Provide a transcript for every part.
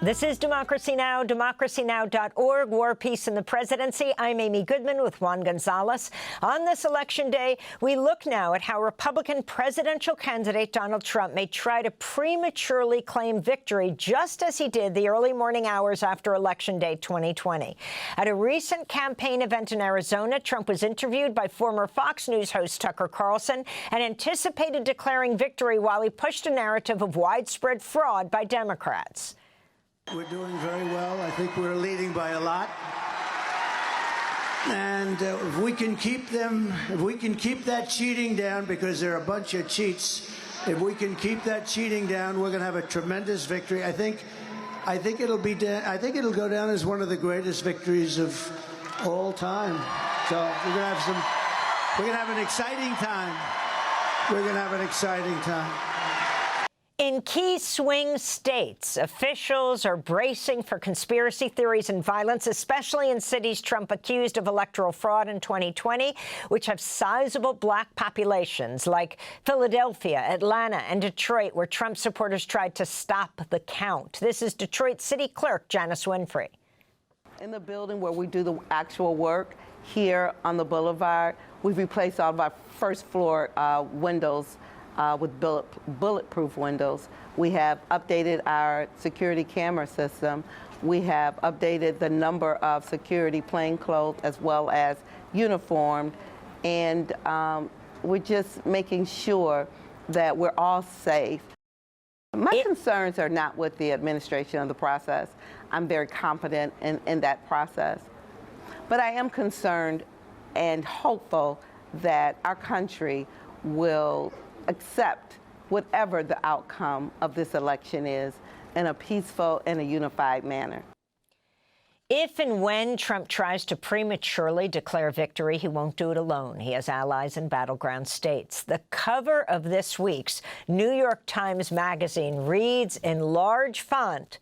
This is Democracy Now!, democracynow.org, War, Peace, and the Presidency. I'm Amy Goodman with Juan Gonzalez. On this election day, we look now at how Republican presidential candidate Donald Trump may try to prematurely claim victory, just as he did the early morning hours after Election Day 2020. At a recent campaign event in Arizona, Trump was interviewed by former Fox News host Tucker Carlson and anticipated declaring victory while he pushed a narrative of widespread fraud by Democrats. We're doing very well. I think we're leading by a lot. And if we can keep that cheating down, because they're a bunch of cheats, if we can keep that cheating down, we're going to have a tremendous victory. I think it'll go down as one of the greatest victories of all time. So we're going to have an exciting time. We're going to have an exciting time. In key swing states, officials are bracing for conspiracy theories and violence, especially in cities Trump accused of electoral fraud in 2020, which have sizable black populations like Philadelphia, Atlanta, and Detroit, where Trump supporters tried to stop the count. This is Detroit City Clerk Janice Winfrey. In the building where we do the actual work, here on the boulevard, we've replaced all of our first floor windows with bulletproof windows. We have updated our security camera system. We have updated the number of security plainclothes as well as uniformed. And we're just making sure that we're all safe. My concerns are not with the administration of the process. I'm very confident in that process. But I am concerned and hopeful that our country will accept whatever the outcome of this election is in a peaceful and a unified manner. If and when Trump tries to prematurely declare victory, he won't do it alone. He has allies in battleground states. The cover of this week's New York Times Magazine reads in large font,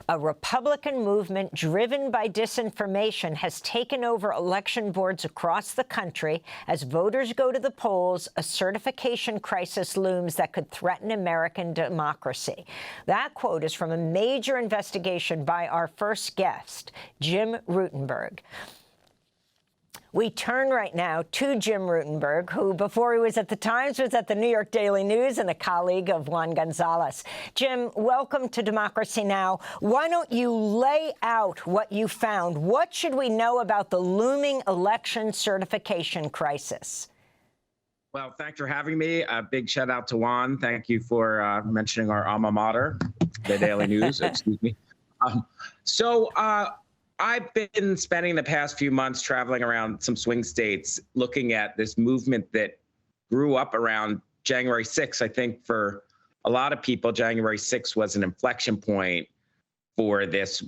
"A Republican movement driven by disinformation has taken over election boards across the country. As voters go to the polls, a certification crisis looms that could threaten American democracy." That quote is from a major investigation by our first guest, Jim Rutenberg. We turn right now to Jim Rutenberg, who, before he was at the Times, was at the New York Daily News and a colleague of Juan Gonzalez. Jim, welcome to Democracy Now! Why don't you lay out what you found? What should we know about the looming election certification crisis? Well, thanks for having me. A big shout out to Juan. Thank you for mentioning our alma mater, the Daily News. Excuse me. I've been spending the past few months traveling around some swing states looking at this movement that grew up around January 6th. I think for a lot of people, January 6th was an inflection point for this,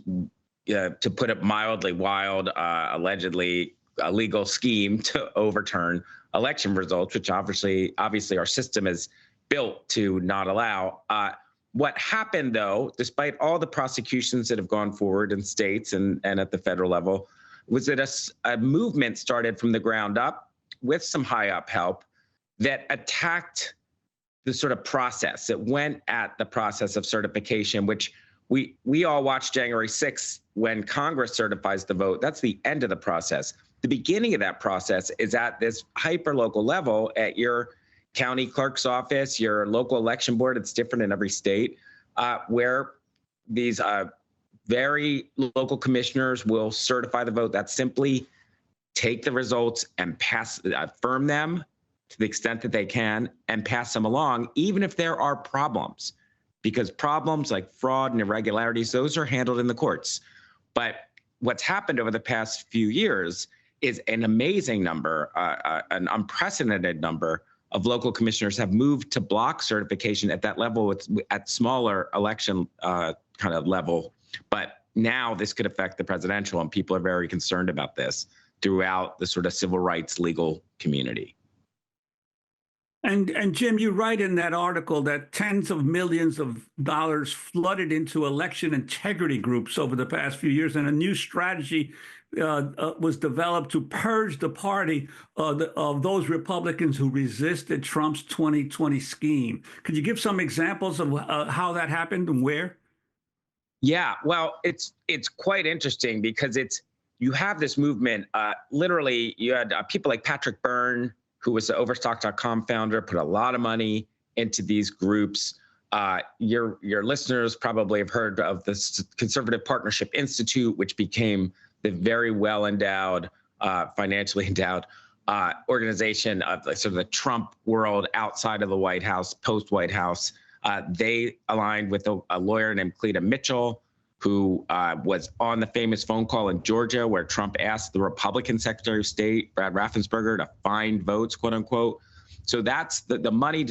to put it mildly, wild, allegedly illegal scheme to overturn election results, which obviously our system is built to not allow. What happened, though, despite all the prosecutions that have gone forward in states and at the federal level, was that a movement started from the ground up with some high up help that attacked the sort of process. It went at the process of certification, which we all watched January 6th when Congress certifies the vote. That's the end of the process. The beginning of that process is at this hyper-local level at your county clerk's office, your local election board. It's different in every state, where these very local commissioners will certify the vote. That's simply take the results and affirm them to the extent that they can and pass them along, even if there are problems, because problems like fraud and irregularities, those are handled in the courts. But what's happened over the past few years is an amazing number, an unprecedented number of local commissioners have moved to block certification at that level, at smaller election kind of level. But now this could affect the presidential, and people are very concerned about this throughout the sort of civil rights legal community. And Jim, you write in that article that tens of millions of dollars flooded into election integrity groups over the past few years, and a new strategy was developed to purge the party of those Republicans who resisted Trump's 2020 scheme. Could you give some examples of how that happened and where? Yeah, well, it's quite interesting because you have this movement. Literally, you had people like Patrick Byrne, who was the Overstock.com founder, put a lot of money into these groups. Your listeners probably have heard of the Conservative Partnership Institute, which became the very well-endowed, financially endowed organization of sort of the Trump world outside of the White House, post-White House. They aligned with a lawyer named Cleta Mitchell, who was on the famous phone call in Georgia where Trump asked the Republican Secretary of State, Brad Raffensperger, to find votes, quote unquote. So that's the money,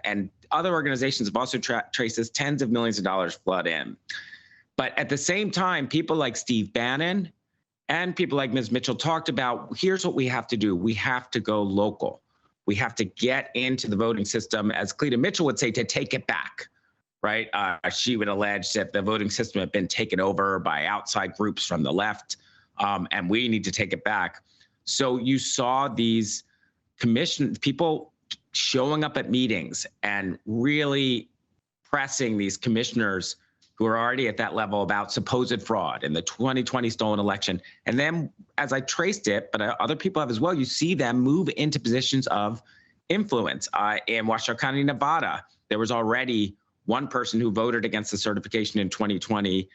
and other organizations have also traced this, tens of millions of dollars flood in. But at the same time, people like Steve Bannon and people like Ms. Mitchell talked about, here's what we have to do. We have to go local. We have to get into the voting system, as Cleta Mitchell would say, to take it back, right? She would allege that the voting system had been taken over by outside groups from the left, and we need to take it back. So you saw these people showing up at meetings and really pressing these commissioners who are already at that level about supposed fraud in the 2020 stolen election. And then as I traced it, but other people have as well, you see them move into positions of influence. In Washoe County, Nevada, there was already one person who voted against the certification in 2020,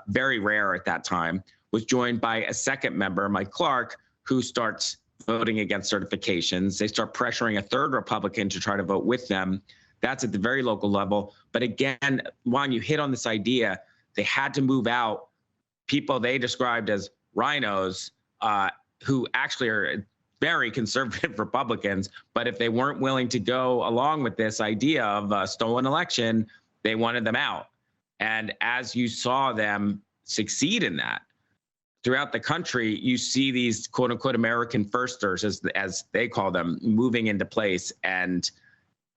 very rare at that time, was joined by a second member, Mike Clark, who starts voting against certifications. They start pressuring a third Republican to try to vote with them. That's at the very local level. But again, Juan, you hit on this idea. They had to move out people they described as rhinos, who actually are very conservative Republicans. But if they weren't willing to go along with this idea of a stolen election, they wanted them out. And as you saw them succeed in that, throughout the country, you see these quote unquote American firsters, as they call them, moving into place and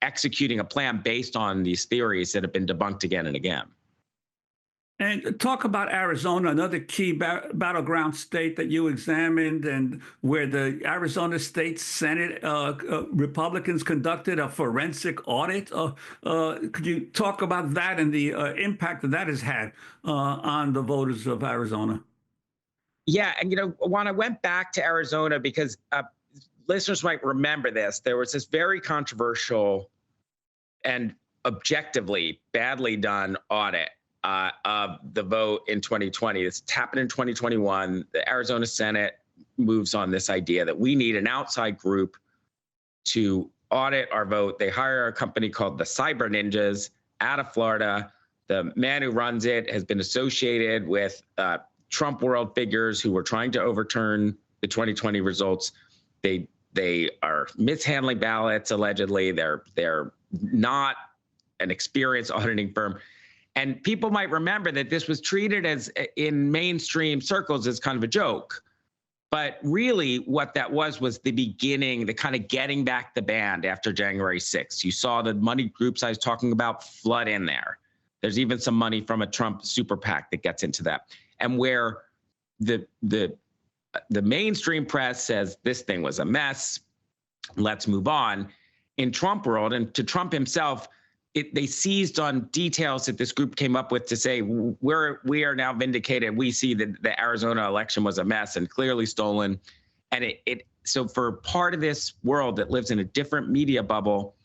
executing a plan based on these theories that have been debunked again and again. And talk about Arizona, another key battleground state that you examined, and where the Arizona State Senate Republicans conducted a forensic audit. Could you talk about that and the impact that has had on the voters of Arizona? Yeah, and Juan, I went back to Arizona because listeners might remember this. There was this very controversial and objectively badly done audit of the vote in 2020. This happened in 2021. The Arizona Senate moves on this idea that we need an outside group to audit our vote. They hire a company called the Cyber Ninjas out of Florida. The man who runs it has been associated with Trump world figures who were trying to overturn the 2020 results. They are mishandling ballots, allegedly. They're not an experienced auditing firm. And people might remember that this was treated as, in mainstream circles, as kind of a joke. But really what that was the beginning, the kind of getting back the band after January 6th. You saw the money groups I was talking about flood in there. There's even some money from a Trump super PAC that gets into that. And where the mainstream press says this thing was a mess, let's move on. In Trump world, and to Trump himself, they seized on details that this group came up with to say, we are now vindicated. We see that the Arizona election was a mess and clearly stolen. And so for part of this world that lives in a different media bubble,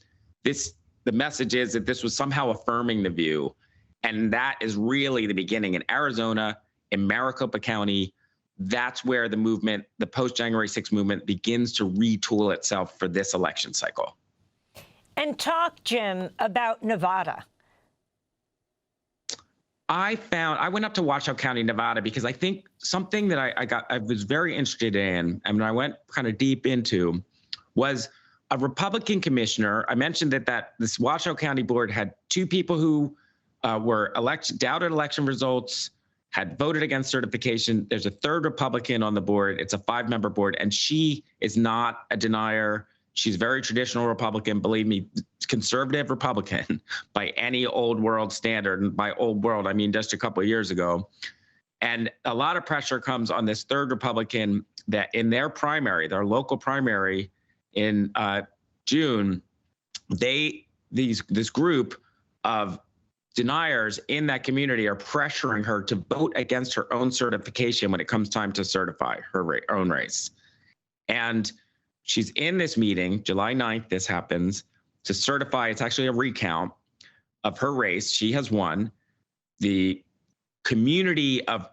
the message is that this was somehow affirming the view. And that is really the beginning in Arizona, in Maricopa County. That's where the movement, the post-January 6th movement, begins to retool itself for this election cycle. And talk, Jim, about Nevada. I went up to Washoe County, Nevada, because I think something that I was very interested in, and I went kind of deep into, was a Republican commissioner. I mentioned that this Washoe County board had two people who were doubted election results, had voted against certification. There's a third Republican on the board. It's a 5-member board, and she is not a denier. She's very traditional Republican, believe me, conservative Republican by any old world standard. And by old world, I mean just a couple of years ago. And a lot of pressure comes on this third Republican that in their primary, their local primary in June, this group of deniers in that community are pressuring her to vote against her own certification when it comes time to certify her own race. And she's in this meeting, July 9th, this happens, to certify, it's actually a recount of her race. She has won. The community of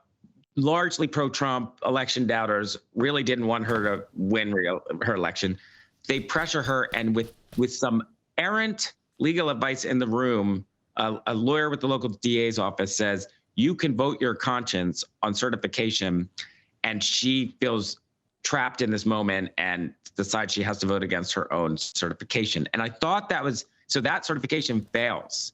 largely pro-Trump election doubters really didn't want her to win her election. They pressure her, and with some errant legal advice in the room, a lawyer with the local DA's office says, you can vote your conscience on certification, and she feels trapped in this moment and decides she has to vote against her own certification. And I thought that was, so that certification fails.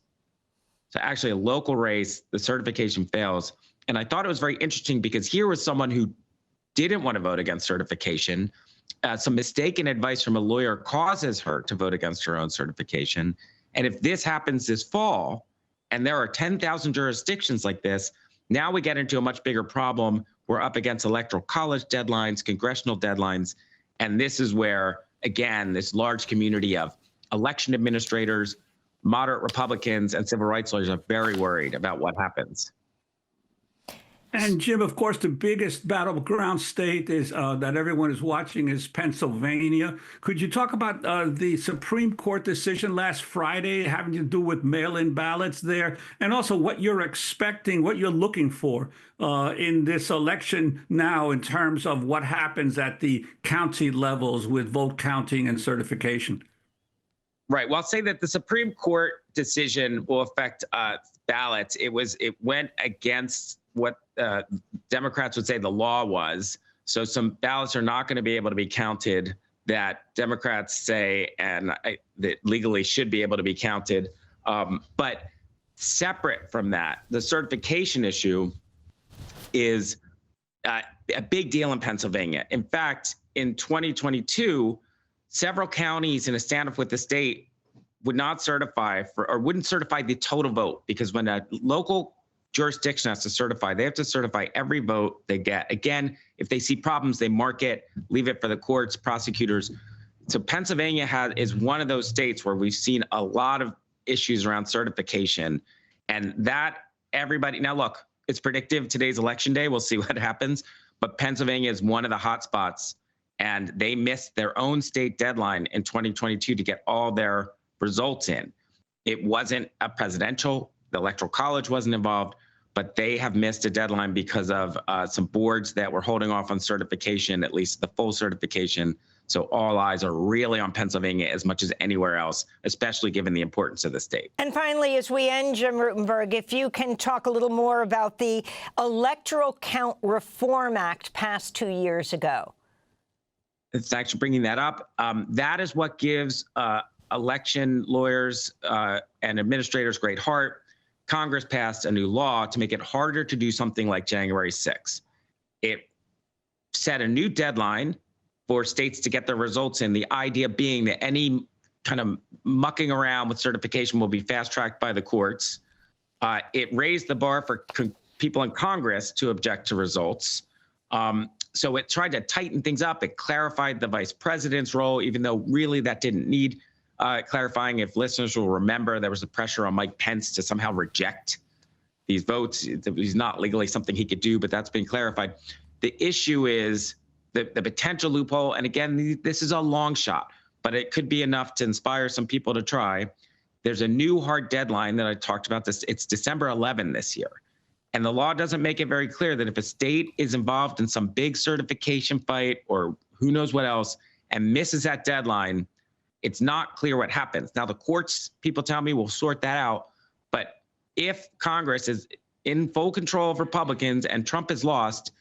So actually a local race, the certification fails. And I thought it was very interesting because here was someone who didn't want to vote against certification. Some mistaken advice from a lawyer causes her to vote against her own certification. And if this happens this fall, and there are 10,000 jurisdictions like this, now we get into a much bigger problem. We're up against electoral college deadlines, congressional deadlines. And this is where, again, this large community of election administrators, moderate Republicans, and civil rights lawyers are very worried about what happens. And Jim, of course, the biggest battleground state is that everyone is watching is Pennsylvania. Could you talk about the Supreme Court decision last Friday having to do with mail-in ballots there, and also what you're expecting, what you're looking for in this election now in terms of what happens at the county levels with vote counting and certification? Right. Well, I'll say that the Supreme Court decision will affect ballots. It went against what Democrats would say the law was. So some ballots are not going to be able to be counted that Democrats say and that legally should be able to be counted. But separate from that, the certification issue is a big deal in Pennsylvania. In fact, in 2022, several counties in a standoff with the state would not certify or wouldn't certify the total vote, because when a local jurisdiction has to certify, they have to certify every vote they get. Again, if they see problems, they mark it, leave it for the courts, prosecutors. So Pennsylvania is one of those states where we've seen a lot of issues around certification, and that everybody, now look, it's predictive. Today's election day, we'll see what happens, but Pennsylvania is one of the hot spots, and they missed their own state deadline in 2022 to get all their results in. It wasn't a presidential, the Electoral College wasn't involved, but they have missed a deadline because of some boards that were holding off on certification, at least the full certification. So all eyes are really on Pennsylvania as much as anywhere else, especially given the importance of the state. And finally, as we end, Jim Rutenberg, if you can talk a little more about the Electoral Count Reform Act passed 2 years ago. It's actually bringing that up. That is what gives election lawyers and administrators great heart. Congress passed a new law to make it harder to do something like January 6th. It set a new deadline for states to get their results in, the idea being that any kind of mucking around with certification will be fast-tracked by the courts. It raised the bar for people in Congress to object to results. So it tried to tighten things up. It clarified the vice president's role, even though really that didn't need clarifying. If listeners will remember, there was a pressure on Mike Pence to somehow reject these votes. It was not legally something he could do, but that's been clarified. The issue is the potential loophole. And again, this is a long shot, but it could be enough to inspire some people to try. There's a new hard deadline that I talked about. It's December 11 this year. And the law doesn't make it very clear that if a state is involved in some big certification fight or who knows what else and misses that deadline, it's not clear what happens. Now, the courts, people tell me, will sort that out. But if Congress is in full control of Republicans and Trump is lost,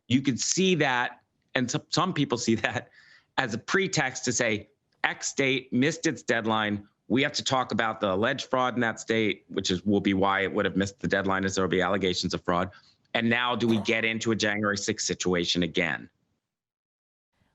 you could see that, and some people see that as a pretext to say, X state missed its deadline. We have to talk about the alleged fraud in that state, which will be why it would have missed the deadline, as there will be allegations of fraud. And now do we get into a January 6th situation again?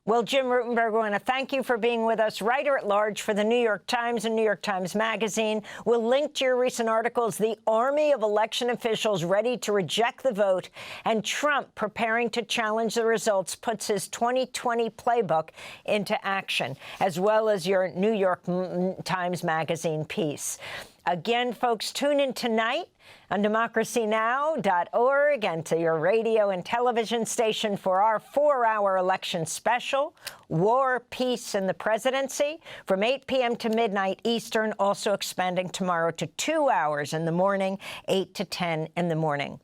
Well, Jim Rutenberg, we want to thank you for being with us, writer-at-large for the New York Times and New York Times Magazine. We'll link to your recent articles, The Army of Election Officials Ready to Reject the Vote, and Trump Preparing to Challenge the Results Puts His 2020 Playbook into Action, as well as your New York Times Magazine piece. Again, folks, tune in tonight On democracynow.org and to your radio and television station for our 4-hour election special, War, Peace, and the Presidency, from 8 p.m. to midnight Eastern, also expanding tomorrow to 2 hours in the morning, 8 to 10 in the morning.